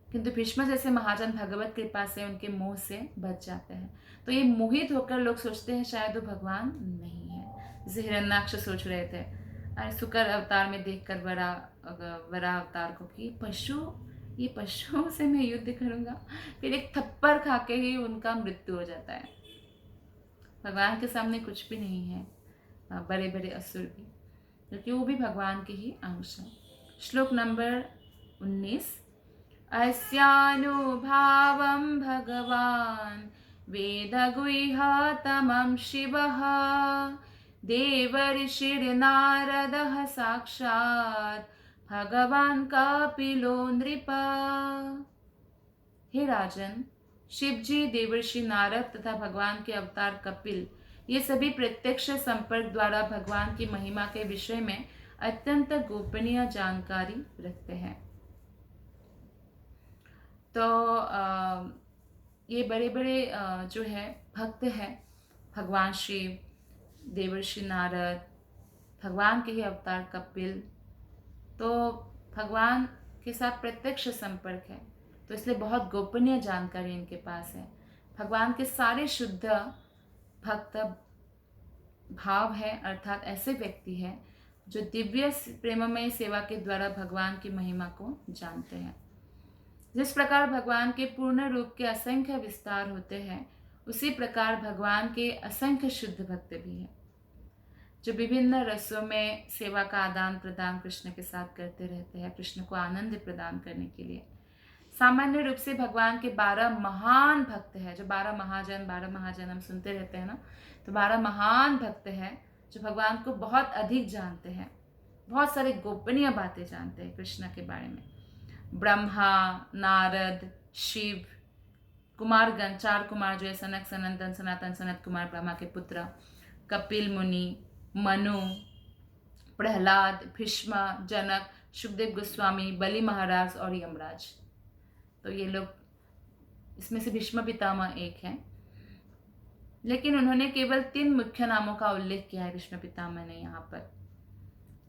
किंतु भीष्म जैसे महाजन भगवत कृपा से उनके मोह से बच जाते हैं। तो ये मोहित होकर लोग सोचते हैं शायद वो भगवान नहीं है, जैसे हिरण्याक्ष सोच रहे थे शुक्र अवतार में देखकर वराह अवतार को कि ये पशुओं से मैं युद्ध करूंगा, फिर एक थप्पड़ खा के ही उनका मृत्यु हो जाता है। भगवान के सामने कुछ भी नहीं है, बड़े बड़े असुर भी, क्योंकि वो भी भगवान के ही अंश हैं। श्लोक नंबर 19। अस्यानुभावं भगवान् वेदगुह्यतमं शिवः देवर्षिर्नारदः साक्षात् भगवान कपिलो नृप। हे राजन, शिव जी, देवर्षि नारद तथा भगवान के अवतार कपिल, ये सभी प्रत्यक्ष संपर्क द्वारा भगवान की महिमा के विषय में अत्यंत गोपनीय जानकारी रखते हैं। तो ये बड़े बड़े जो है भक्त हैं, भगवान शिव, देवर्षि नारद, भगवान के ही अवतार कपिल, तो भगवान के साथ प्रत्यक्ष संपर्क है, तो इसलिए बहुत गोपनीय जानकारी इनके पास है। भगवान के सारे शुद्ध भक्त भाव है, अर्थात ऐसे व्यक्ति हैं जो दिव्य प्रेममय सेवा के द्वारा भगवान की महिमा को जानते हैं। जिस प्रकार भगवान के पूर्ण रूप के असंख्य विस्तार होते हैं, उसी प्रकार भगवान के असंख्य शुद्ध भक्त भी हैं, जो विभिन्न रसों में सेवा का आदान प्रदान कृष्ण के साथ करते रहते हैं, कृष्ण को आनंद प्रदान करने के लिए। सामान्य रूप से भगवान के 12 महान भक्त हैं, जो 12 महाजन हम सुनते रहते हैं ना, तो 12 महान भक्त हैं जो भगवान को बहुत अधिक जानते हैं, बहुत सारे गोपनीय बातें जानते हैं कृष्ण के बारे में। ब्रह्मा, नारद, शिव, कुमारगण, 4 कुमार जो है, सनक, सनंदन, सनातन, सनत कुमार ब्रह्मा के पुत्र, कपिल मुनि, मनु, प्रहलाद, भीष्म, जनक, सुखदेव गोस्वामी, बलि महाराज और यमराज। तो ये लोग, इसमें से भीष्म पितामह एक हैं, लेकिन उन्होंने केवल 3 मुख्य नामों का उल्लेख किया है भीष्म पितामह ने यहाँ पर,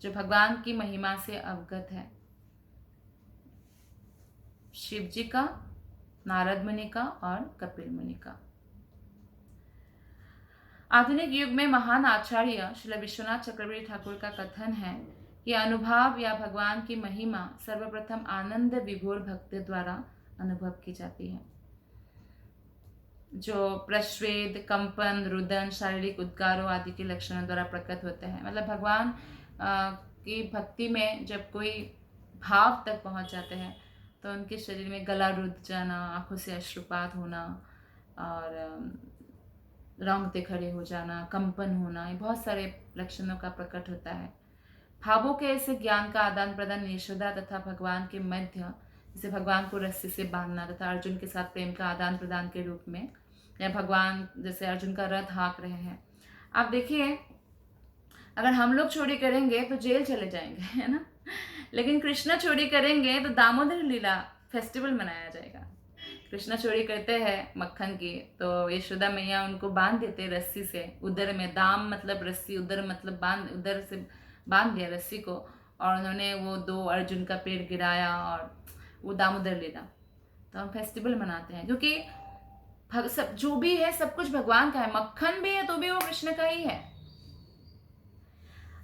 जो भगवान की महिमा से अवगत है। शिव जी का, नारद मुनि का और कपिल मुनि का। आधुनिक युग में महान आचार्य श्री विश्वनाथ चक्रवर्ती ठाकुर का कथन है कि अनुभव या भगवान की महिमा सर्वप्रथम आनंद विभोर भक्त द्वारा अनुभव की जाती है, जो प्रश्वेद, कंपन, रुदन, शारीरिक उद्गारों आदि के लक्षणों द्वारा प्रकट होते हैं। मतलब भगवान की भक्ति में जब कोई भाव तक पहुंच जाते हैं तो उनके शरीर में गला रुध जाना, आंखों से अश्रुपात होना और रोंगटे खड़े हो जाना, कंपन होना, ये बहुत सारे लक्षणों का प्रकट होता है। भावों के ऐसे ज्ञान का आदान प्रदान यशोदा तथा भगवान के मध्य, जैसे भगवान को रस्सी से बांधना तथा अर्जुन के साथ प्रेम का आदान प्रदान के रूप में, या भगवान जैसे अर्जुन का रथ हाँक रहे हैं। आप देखिए, अगर हम लोग चोरी करेंगे तो जेल चले जाएंगे, है ना, लेकिन कृष्ण चोरी करेंगे तो दामोदर लीला फेस्टिवल मनाया जाएगा। कृष्ण चोरी करते हैं मक्खन की, तो यशोदा मैया उनको बांध देते रस्सी से, उधर में, दाम मतलब रस्सी, उधर मतलब बांध, उधर से बांध दिया रस्सी को, और उन्होंने वो 2 अर्जुन का पेड़ गिराया, और वो दामोदर लीला। तो हम फेस्टिवल मनाते हैं, क्योंकि सब जो भी है सब कुछ भगवान का है। मक्खन भी है तो भी वो कृष्ण का ही है।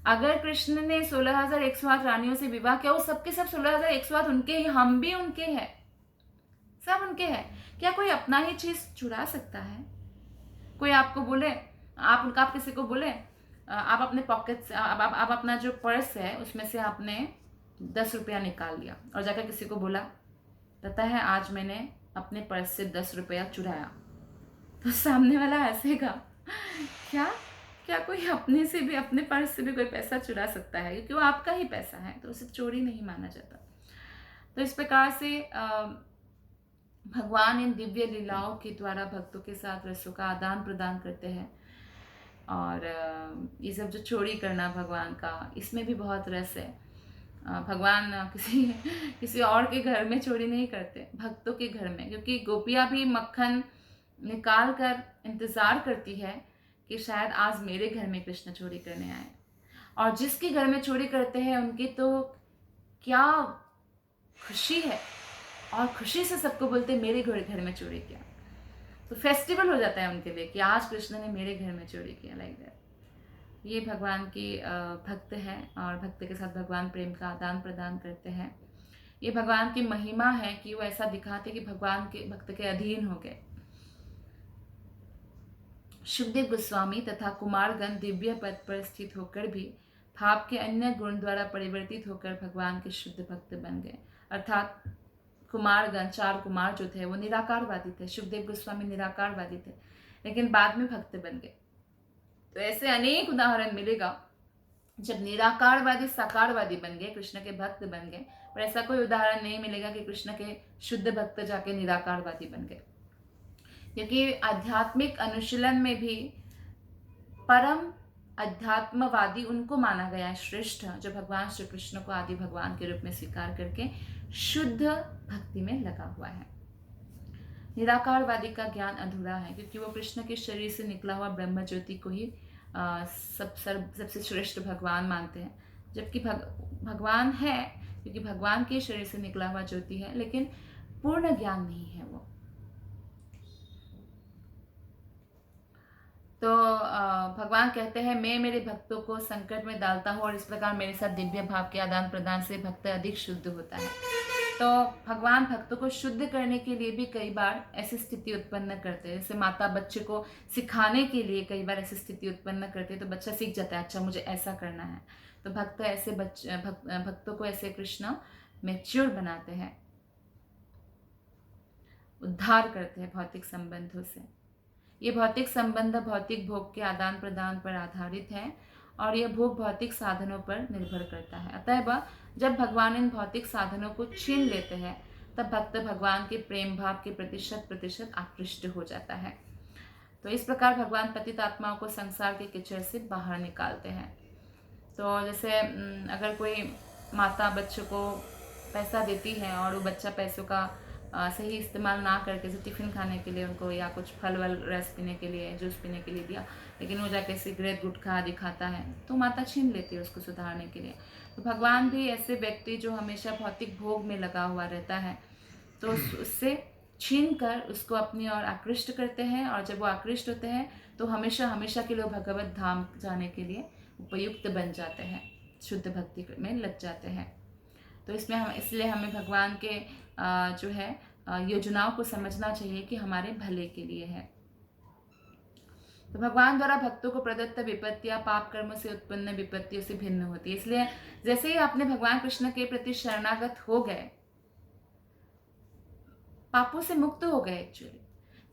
अगर कृष्ण ने 16,108 रानियों से विवाह किया, वो सबके सब 16,108 उनके ही, हम भी उनके हैं, सब उनके हैं। क्या कोई अपना ही चीज चुरा सकता है? कोई आपको बोले, आप किसी को बोले, आप अपने पॉकेट से, आप अपना जो पर्स है उसमें से आपने 10 रुपया निकाल लिया और जाकर किसी को बोला, पता है आज मैंने अपने पर्स से 10 रुपया चुराया, तो सामने वाला हंसेगा, क्या कोई अपने से भी, अपने पर्स से भी कोई पैसा चुरा सकता है? क्योंकि वो आपका ही पैसा है, तो उसे चोरी नहीं माना जाता। तो इस प्रकार से भगवान इन दिव्य लीलाओं के द्वारा भक्तों के साथ रसों का आदान प्रदान करते हैं। और ये सब जो चोरी करना भगवान का, इसमें भी बहुत रस है। भगवान किसी और के घर में चोरी नहीं करते, भक्तों के घर में, क्योंकि गोपियाँ भी मक्खन निकाल कर इंतज़ार करती है कि शायद आज मेरे घर में कृष्ण चोरी करने आए। और जिसके घर में चोरी करते हैं उनकी तो क्या खुशी है, और खुशी से सबको बोलते मेरे घर में चोरी किया। तो फेस्टिवल हो जाता है उनके लिए कि आज कृष्ण ने मेरे घर में चोरी किया, लाइक दैट। ये भगवान की भक्त है, और भक्त के साथ भगवान प्रेम का आदान प्रदान करते हैं। ये भगवान की महिमा है कि वो ऐसा दिखाते कि भगवान के भक्त के अधीन हो गए। सुखदेव गोस्वामी तथा कुमारगण दिव्य पद पर स्थित होकर भी भाव के अन्य गुण द्वारा परिवर्तित होकर भगवान के शुद्ध भक्त बन गए। अर्थात कुमारगण, 4 कुमार जो थे वो निराकारवादी थे, सुखदेव गोस्वामी निराकारवादी थे, लेकिन बाद में भक्त बन गए। तो ऐसे अनेक उदाहरण मिलेगा जब निराकारवादी साकारवादी बन गए, कृष्ण के भक्त बन गए, पर ऐसा कोई उदाहरण नहीं मिलेगा कि कृष्ण के शुद्ध भक्त जाके निराकारवादी बन गए। क्योंकि आध्यात्मिक अनुशीलन में भी परम अध्यात्मवादी उनको माना गया है श्रेष्ठ, जो भगवान श्री कृष्ण को आदि भगवान के रूप में स्वीकार करके शुद्ध भक्ति में लगा हुआ है। निराकारवादी का ज्ञान अधूरा है, क्योंकि वो कृष्ण के शरीर से निकला हुआ ब्रह्म ज्योति को ही सबसे श्रेष्ठ भगवान मानते हैं, जबकि भगवान है, क्योंकि भगवान के शरीर से निकला हुआ ज्योति है, लेकिन पूर्ण ज्ञान नहीं है वो। तो भगवान कहते हैं, मैं मेरे भक्तों को संकट में डालता हूँ और इस प्रकार मेरे साथ दिव्य भाव के आदान प्रदान से भक्त अधिक शुद्ध होता है। तो भगवान भक्तों को शुद्ध करने के लिए भी कई बार ऐसी स्थिति उत्पन्न करते हैं, जैसे माता बच्चे को सिखाने के लिए कई बार ऐसी स्थिति उत्पन्न करते हैं, तो बच्चा सीख जाता है, अच्छा मुझे ऐसा करना है। तो भक्त ऐसे भक्तों को ऐसे कृष्ण मैच्योर बनाते हैं, उद्धार करते हैं भौतिक संबंधों से। ये भौतिक संबंध भौतिक भोग के आदान प्रदान पर आधारित है और यह भोग भौतिक साधनों पर निर्भर करता है। अतः जब भगवान इन भौतिक साधनों को छीन लेते हैं, तब भक्त भगवान के प्रेम भाव के प्रतिशत आकृष्ट हो जाता है। तो इस प्रकार भगवान पतित आत्माओं को संसार के कीचड़ से बाहर निकालते हैं। तो जैसे अगर कोई माता बच्चों को पैसा देती है और वो बच्चा पैसों का सही इस्तेमाल ना करके, जैसे टिफ़िन खाने के लिए उनको या कुछ फल वल रस पीने के लिए, जूस पीने के लिए दिया, लेकिन वो जाके सिगरेट गुटखा आदि खाता है, तो माता छीन लेती है उसको सुधारने के लिए। तो भगवान भी ऐसे व्यक्ति जो हमेशा भौतिक भोग में लगा हुआ रहता है, तो उससे छीन कर उसको अपनी ओर आकृष्ट करते हैं, और जब वो आकृष्ट होते हैं तो हमेशा हमेशा के लिए भगवत धाम जाने के लिए उपयुक्त बन जाते हैं, शुद्ध भक्ति में लग जाते हैं। तो इसलिए हमें भगवान के जो है योजनाओं को समझना चाहिए कि हमारे भले के लिए है। तो भगवान द्वारा भक्तों को प्रदत्त विपत्तियां पाप कर्मों से उत्पन्न विपत्तियों से भिन्न होती है। इसलिए जैसे ही आपने भगवान कृष्ण के प्रति शरणागत हो गए, पापों से मुक्त हो गए। एक्चुअली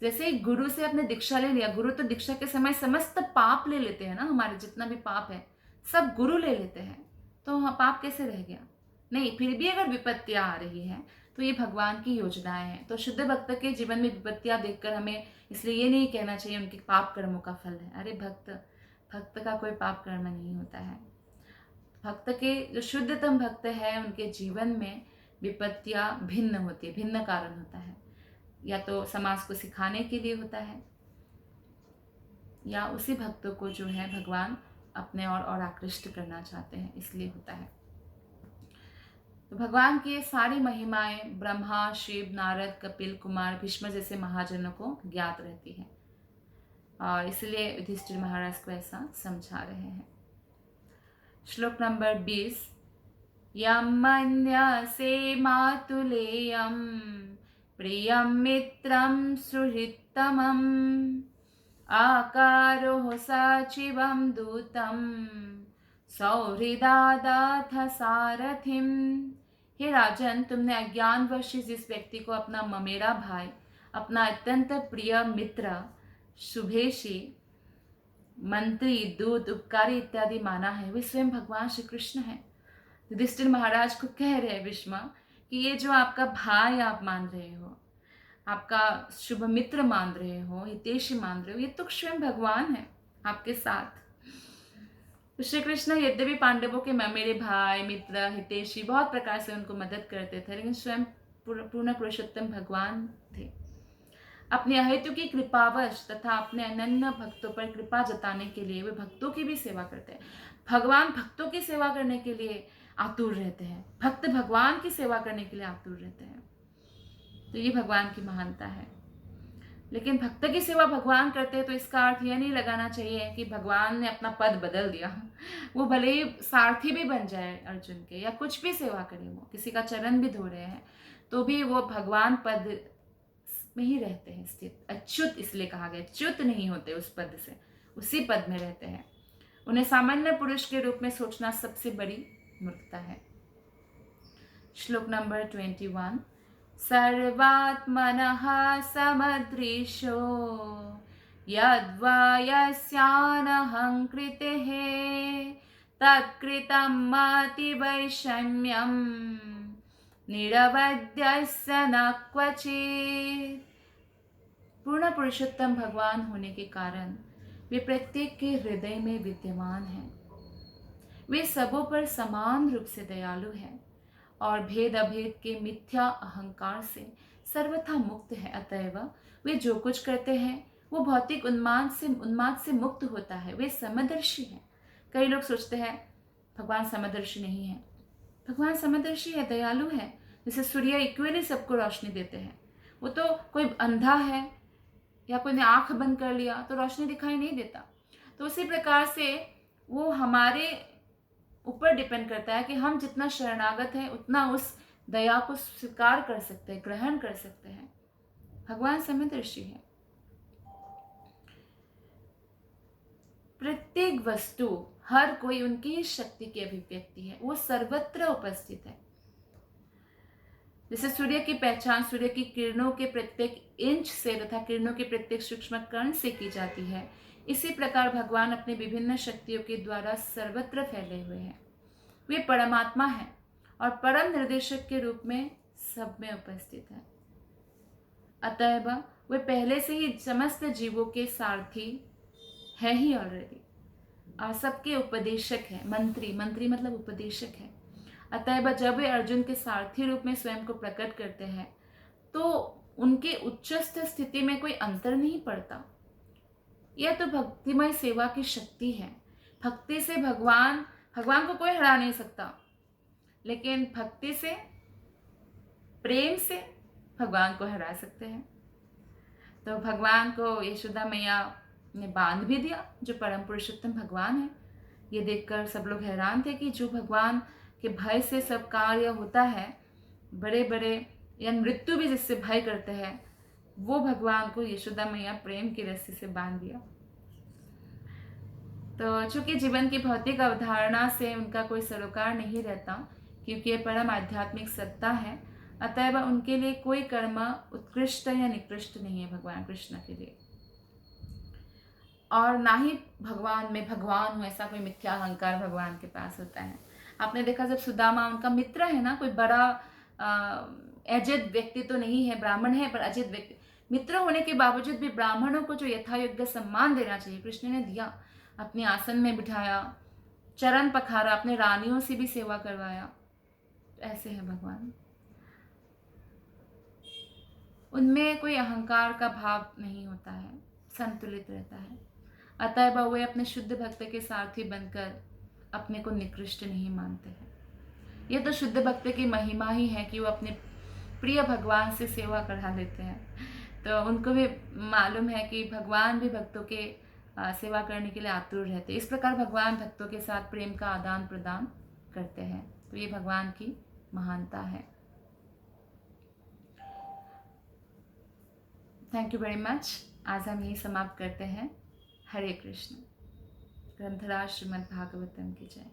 जैसे ही गुरु से आपने दीक्षा ले लिया, गुरु तो दीक्षा के समय समस्त पाप ले लेते हैं ना, हमारे जितना भी पाप है सब गुरु ले लेते हैं, तो हाँ पाप कैसे रह गया? नहीं, फिर भी अगर विपत्तियां आ रही है तो ये भगवान की योजनाएं हैं। तो शुद्ध भक्त के जीवन में विपत्तियां देखकर हमें इसलिए ये नहीं कहना चाहिए उनके पाप कर्मों का फल है। अरे भक्त का कोई पाप कर्म नहीं होता है। भक्त के जो शुद्धतम भक्त है उनके जीवन में विपत्तियां भिन्न होती है, भिन्न कारण होता है। या तो समाज को सिखाने के लिए होता है, या उसी भक्तों को जो है भगवान अपने और आकृष्ट करना चाहते हैं, इसलिए होता है। तो भगवान की ये सारी महिमाएं ब्रह्मा, शिव, नारद, कपिल, कुमार, भीष्म जैसे महाजनों को ज्ञात रहती है, और इसलिए युधिष्ठिर महाराज को ऐसा समझा रहे हैं। श्लोक नंबर 20। यम मन्यसे मातुलेयम प्रियम मित्रम सुहृत्तमम आकारो सचिवम दूतम सौहृदादाथ सारथिम। हे राजन, तुमने अज्ञानवश जिस व्यक्ति को अपना ममेरा भाई, अपना अत्यंत प्रिय मित्र, शुभेशी, मंत्री, दूत, उपकारी इत्यादि माना है, वे स्वयं भगवान श्री कृष्ण है। युधिष्ठिर महाराज को कह रहे हैं भीष्म कि ये जो आपका भाई आप मान रहे हो, आपका शुभ मित्र मान रहे हो, हितैषी मान रहे हो, ये तो स्वयं भगवान है आपके साथ। श्री कृष्ण यद्यपि पांडवों के मेरे भाई, मित्र, हितैषी बहुत प्रकार से उनको मदद करते थे, लेकिन स्वयं पूर्ण पुरुषोत्तम भगवान थे। अपने अहेतु की कृपावश तथा अपने अनन्य भक्तों पर कृपा जताने के लिए वे भक्तों की भी सेवा करते हैं। भगवान भक्तों की सेवा करने के लिए आतुर रहते हैं, भक्त भगवान की सेवा करने के लिए आतुर रहते हैं। तो ये भगवान की महानता है। लेकिन भक्त की सेवा भगवान करते हैं तो इसका अर्थ यह नहीं लगाना चाहिए कि भगवान ने अपना पद बदल दिया। वो भले ही सारथी भी बन जाए अर्जुन के, या कुछ भी सेवा करे, वो किसी का चरण भी धो रहे हैं, तो भी वो भगवान पद में ही रहते हैं स्थित। अच्युत इसलिए कहा गया, च्युत नहीं होते उस पद से, उसी पद में रहते हैं। उन्हें सामान्य पुरुष के रूप में सोचना सबसे बड़ी मूर्खता है। श्लोक नंबर 21। सर्वात्मनः समदृशो यद्वा यस्यानहं कृतेः तत्कृतं मतिवैषम्यं निरवध्यस्य न क्वचित्। पूर्ण पुरुषोत्तम भगवान होने के कारण वे प्रत्येक के हृदय में विद्यमान हैं। वे सबों पर समान रूप से दयालु हैं और भेद अभेद के मिथ्या अहंकार से सर्वथा मुक्त है। अतएव वे जो कुछ करते हैं वो भौतिक उन्माद से मुक्त होता है। वे समदर्शी हैं। कई लोग सोचते हैं भगवान समदर्शी नहीं है। भगवान समदर्शी है, दयालु है। जैसे सूर्य इक्वली सबको रोशनी देते हैं। वो तो कोई अंधा है या कोई ने आंख बंद कर लिया तो रोशनी दिखाई नहीं देता। तो उसी प्रकार से वो हमारे ऊपर डिपेंड करता है कि हम जितना शरणागत हैं उतना उस दया को स्वीकार कर सकते हैं, ग्रहण कर सकते हैं। भगवान समदर्शी है। प्रत्येक वस्तु, हर कोई उनकी ही शक्ति की अभिव्यक्ति है। वो सर्वत्र उपस्थित है। जैसे सूर्य की पहचान सूर्य की किरणों के प्रत्येक इंच से तथा किरणों के प्रत्येक सूक्ष्म कण से की जाती है, इसी प्रकार भगवान अपने विभिन्न शक्तियों के द्वारा सर्वत्र फैले हुए हैं। वे परमात्मा हैं और परम निर्देशक के रूप में सब में उपस्थित है। अतएव वे पहले से ही समस्त जीवों के सारथी है ही ऑलरेडी, और सबके उपदेशक है। मंत्री मतलब उपदेशक है। अतएव जब वे अर्जुन के सारथी रूप में स्वयं को प्रकट करते हैं तो उनके उच्चस्थ स्थिति में कोई अंतर नहीं पड़ता। यह तो भक्तिमय सेवा की शक्ति है। भक्ति से भगवान को कोई हरा नहीं सकता, लेकिन भक्ति से, प्रेम से भगवान को हरा सकते हैं। तो भगवान को यशोदा मैया ने बांध भी दिया, जो परम पुरुषोत्तम भगवान है। ये देखकर सब लोग हैरान थे कि जो भगवान के भय से सब कार्य होता है, बड़े बड़े या मृत्यु भी जिससे भय करते हैं, वो भगवान को यशोदा मैया प्रेम की रस्सी से बांध दिया। तो चूंकि जीवन की भौतिक अवधारणा से उनका कोई सरोकार नहीं रहता, क्योंकि ये परम आध्यात्मिक सत्ता है, अतएव उनके लिए कोई कर्म उत्कृष्ट या निकृष्ट नहीं है भगवान कृष्ण के लिए। और ना ही भगवान में भगवान हूँ ऐसा कोई मिथ्या अहंकार भगवान के पास होता है। आपने देखा जब सुदामा उनका मित्र है ना, कोई बड़ा अजित व्यक्ति तो नहीं है, ब्राह्मण है पर अजित व्यक्ति, मित्र होने के बावजूद भी ब्राह्मणों को जो यथायोग्य सम्मान देना चाहिए कृष्ण ने दिया। अपने आसन में बिठाया, चरण पखारा, अपने रानियों से भी सेवा करवाया। ऐसे है भगवान। उनमें कोई अहंकार का भाव नहीं होता है, संतुलित रहता है। अतः वे अपने शुद्ध भक्त के सारथी बनकर अपने को निकृष्ट नहीं मानते हैं। यह तो शुद्ध भक्त की महिमा ही है कि वो अपने प्रिय भगवान से सेवा करा लेते हैं। तो उनको भी मालूम है कि भगवान भी भक्तों के सेवा करने के लिए आतुर रहते हैं। इस प्रकार भगवान भक्तों के साथ प्रेम का आदान प्रदान करते हैं। तो ये भगवान की महानता है। Thank you very much. आज हम यही समाप्त करते हैं। हरे कृष्ण। ग्रंथराज श्रीमद् भागवतम की जय।